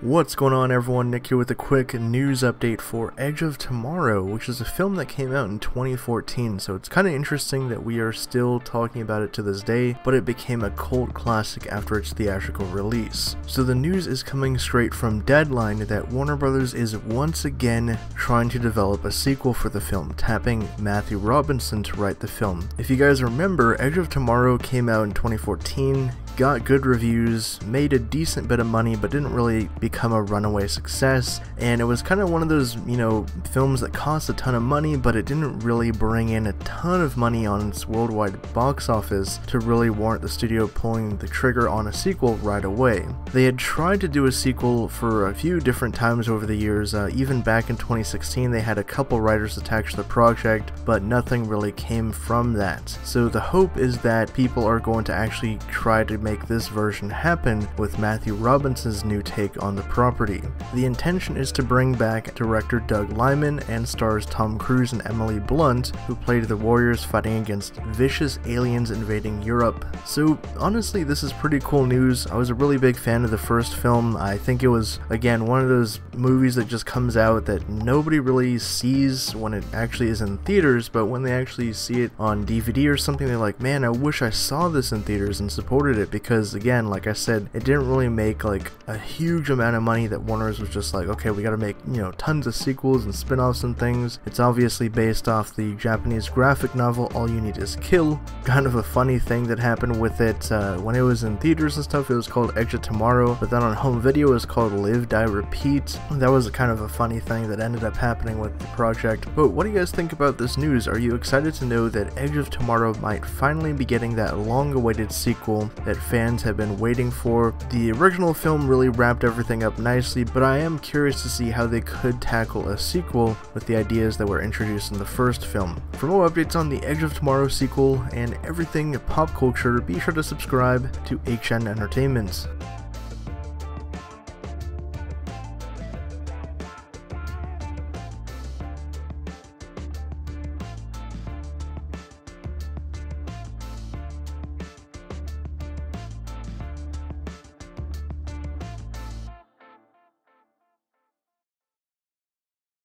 What's going on, everyone? Nick here with a quick news update for Edge of Tomorrow, which is a film that came out in 2014, so it's kind of interesting that we are still talking about it to this day, but it became a cult classic after its theatrical release. So the news is coming straight from Deadline that Warner Brothers is once again trying to develop a sequel for the film, tapping Matthew Robinson to write the film. If you guys remember, Edge of Tomorrow came out in 2014, got good reviews, made a decent bit of money, but didn't really become a runaway success, and it was kind of one of those, films that cost a ton of money, but it didn't really bring in a ton of money on its worldwide box office to really warrant the studio pulling the trigger on a sequel right away. They had tried to do a sequel for a few different times over the years, even back in 2016 they had a couple writers attached to the project, but nothing really came from that. So the hope is that people are going to actually try to make this version happen with Matthew Robinson's new take on the property. The intention is to bring back director Doug Liman and stars Tom Cruise and Emily Blunt, who played the warriors fighting against vicious aliens invading Europe. So honestly, this is pretty cool news. I was a really big fan of the first film. I think it was, again, one of those movies that just comes out that nobody really sees when it actually is in theaters, but when they actually see it on DVD or something, they're like, man, I wish I saw this in theaters and supported it, because again, like I said, it didn't really make like a huge amount of money that Warner's was just like, okay, we gotta make, tons of sequels and spin-offs and things. It's obviously based off the Japanese graphic novel All You Need Is Kill. Kind of a funny thing that happened with it, when it was in theaters and stuff, it was called Edge of Tomorrow, but then on home video it was called Live, Die, Repeat. That was kind of a funny thing that ended up happening with the project. But what do you guys think about this news? Are you excited to know that Edge of Tomorrow might finally be getting that long-awaited sequel that fans have been waiting for? The original film really wrapped everything up nicely, but I am curious to see how they could tackle a sequel with the ideas that were introduced in the first film. For more updates on the Edge of Tomorrow sequel and everything pop culture, be sure to subscribe to HN Entertainment.